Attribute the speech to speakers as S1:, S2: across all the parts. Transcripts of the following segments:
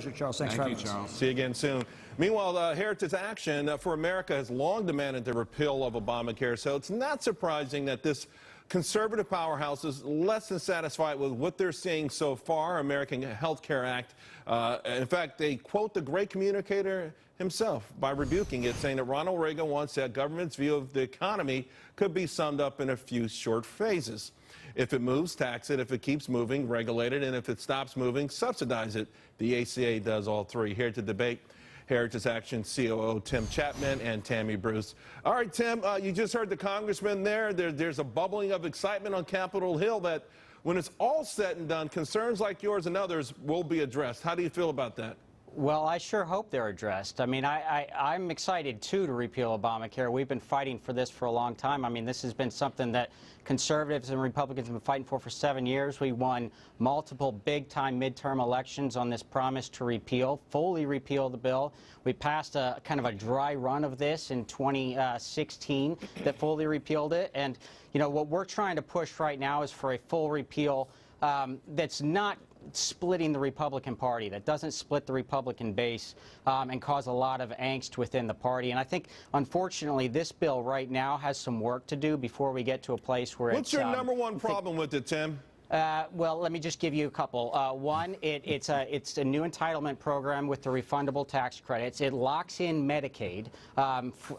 S1: pleasure, Charles. Thanks for having us.
S2: Charles.
S3: See you again soon. Meanwhile, Heritage Action for America has long demanded the repeal of Obamacare, so it's not surprising that this conservative powerhouse is less than satisfied with what they're seeing so far, American Health Care Act. In fact, they quote the great communicator himself by rebuking it, saying that Ronald Reagan once said government's view of the economy could be summed up in a few short phases. If it moves, tax it. If it keeps moving, regulate it. And if it stops moving, subsidize it. The ACA does all three. Here to debate, Heritage Action COO Tim Chapman and Tammy Bruce. All right, Tim, you just heard the congressman there. There's a bubbling of excitement on Capitol Hill that when it's all said and done, concerns like yours and others will be addressed. How do you feel about that?
S4: Well, I sure hope they're addressed. I mean, I'm excited, too, to repeal Obamacare. We've been fighting for this for a long time. I mean, this has been something that conservatives and Republicans have been fighting for 7 years. We won multiple big-time midterm elections on this promise to repeal, fully repeal the bill. We passed a kind of a dry run of this in 2016 that fully repealed it. And, you know, what we're trying to push right now is for a full repeal that's not splitting the Republican Party, that doesn't split the Republican base and cause a lot of angst within the party. And I think, unfortunately, this bill right now has some work to do before we get to a place where
S3: What's your number one problem with it, Tim?
S4: Well, let me just give you a couple. One, it's a new entitlement program with the refundable tax credits. It locks in Medicaid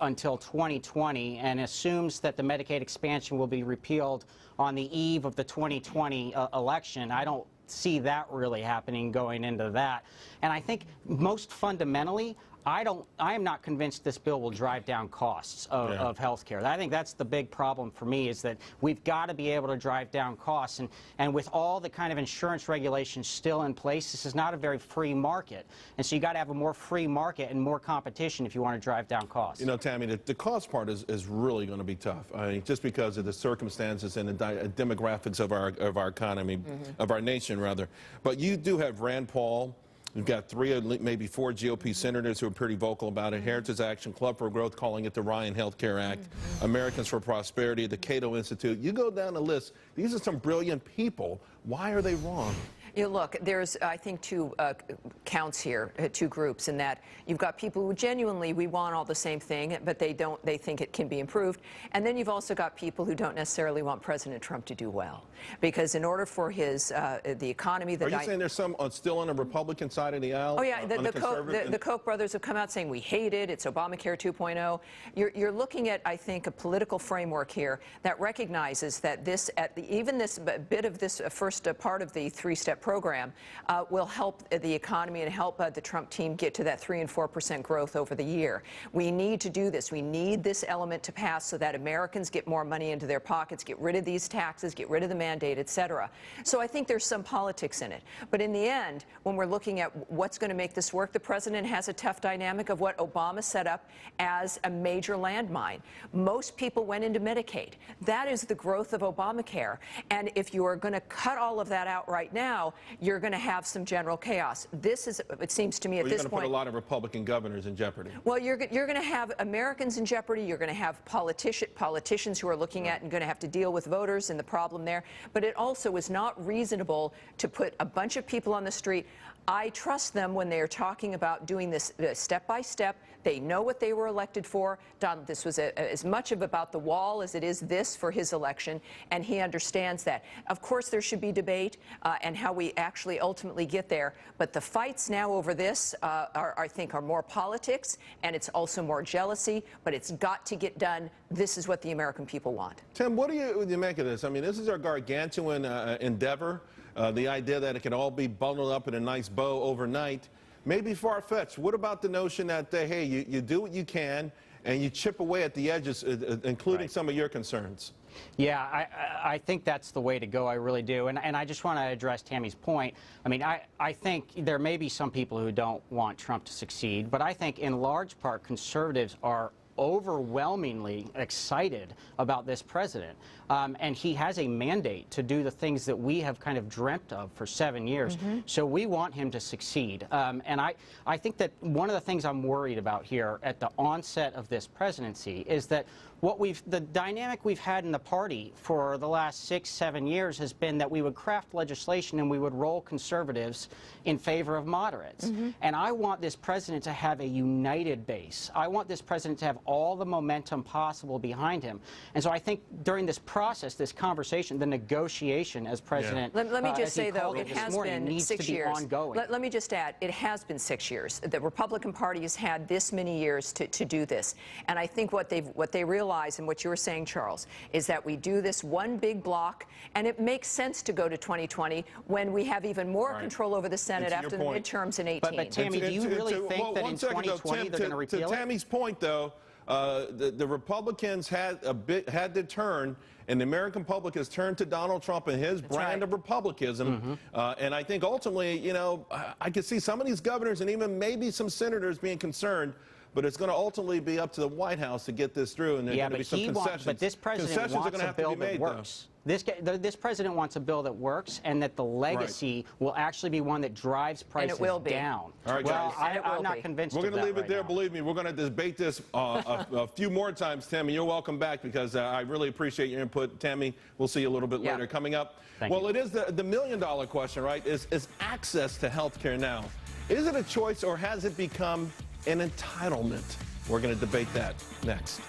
S4: until 2020 and assumes that the Medicaid expansion will be repealed on the eve of the 2020 election. I don't see that really happening going into that. And I think most fundamentally, I am not convinced this bill will drive down costs of health care. I think that's the big problem for me, is that we've got to be able to drive down costs. And with all the kind of insurance regulations still in place, this is not a very free market. And so you got to have a more free market and more competition if you want to drive down costs.
S3: You know, Tammy, the cost part is really going to be tough. I mean, just because of the circumstances and the demographics of our economy, of our nation, rather. But you do have Rand Paul. We've got 3, maybe 4 GOP senators who are pretty vocal about it. Heritage Action, Club for Growth calling it the Ryan Health Care Act. Americans for Prosperity, the Cato Institute. You go down the list. These are some brilliant people. Why are they wrong?
S5: You look, there's, I think, two counts here, two groups, in that you've got people who genuinely, we want all the same thing, but they think it can be improved. And then you've also got people who don't necessarily want President Trump to do well. Because in order for his, the economy...
S3: Are you saying there's some still on the Republican side of the aisle?
S5: Oh, yeah, the Koch brothers have come out saying we hate it, it's Obamacare 2.0. You're looking at, I think, a political framework here that recognizes that this, even this bit of this first part of the 3-step program will help the economy and help the Trump team get to that 3% and 4% growth over the year. We need to do this. We need this element to pass so that Americans get more money into their pockets, get rid of these taxes, get rid of the mandate, et cetera. So I think there's some politics in it. But in the end, when we're looking at what's going to make this work, the president has a tough dynamic of what Obama set up as a major landmine. Most people went into Medicaid. That is the growth of Obamacare. And if you are going to cut all of that out right now, you're going to have some general chaos. This is, it seems to me, at this point...
S3: You're going to put a lot of Republican governors in jeopardy.
S5: Well, you're going to have Americans in jeopardy. You're going to have politicians who are looking at and going to have to deal with voters and the problem there. But it also is not reasonable to put a bunch of people on the street. I trust them when they are talking about doing this step by step. They know what they were elected for. Donald, this was as much about the wall as it is this for his election, and he understands that. Of course, there should be debate and how we actually ultimately get there. But the fights now over this, I think, are more politics, and it's also more jealousy. But it's got to get done. This is what the American people want.
S3: Tim, what do you make of this? I mean, this is our gargantuan endeavor. The idea that it can all be bundled up in a nice bow overnight may be far-fetched. What about the notion that, hey, you do what you can and you chip away at the edges, including some of your concerns?
S4: Yeah, I think that's the way to go. I really do. And I just want to address Tammy's point. I mean, I think there may be some people who don't want Trump to succeed, but I think in large part conservatives are overwhelmingly excited about this president. And he has a mandate to do the things that we have kind of dreamt of for 7 years. So we want him to succeed. And I think that one of the things I'm worried about here at the onset of this presidency is that the dynamic we've had in the party for the last 6, 7 years has been that we would craft legislation and we would roll conservatives in favor of moderates. And I want this president to have a united base. I want this president to have all the momentum possible behind him. And so I think during this process, this conversation, the negotiation as president,
S5: let me just say, though, it has been
S4: needs
S5: 6
S4: to be
S5: years.
S4: ongoing.
S5: Let me just add, it has been 6 years. The Republican Party has had this many years to do this. And I think what they realize, and what you were saying, Charles, is that we do this one big block, and it makes sense to go to 2020 when we have even more control over the Senate after the midterms in 18.
S4: But Tammy, do you really think that in 2020 they're going to repeal it?
S3: To Tammy's point, though, the Republicans had to turn, and the American public has turned to Donald Trump and his brand of republicanism. And I think ultimately, you know, I could see some of these governors and even maybe some senators being concerned. But it's going to ultimately be up to the White House to get this through, and there are going to be some concessions.
S4: But this president wants a bill that works. This president wants a bill that works, and that the legacy will actually be one that drives prices down.
S3: All right,
S4: well,
S3: guys.
S4: I'm not convinced.
S3: We're
S4: going to
S3: leave it there. Believe me, we're going to debate this a few more times, Tammy. You're welcome back because I really appreciate your input. Tammy, we'll see you a little bit later. Coming up, it is the million-dollar question, right? Is access to health care now, is it a choice or has it become an entitlement? We're going to debate that next.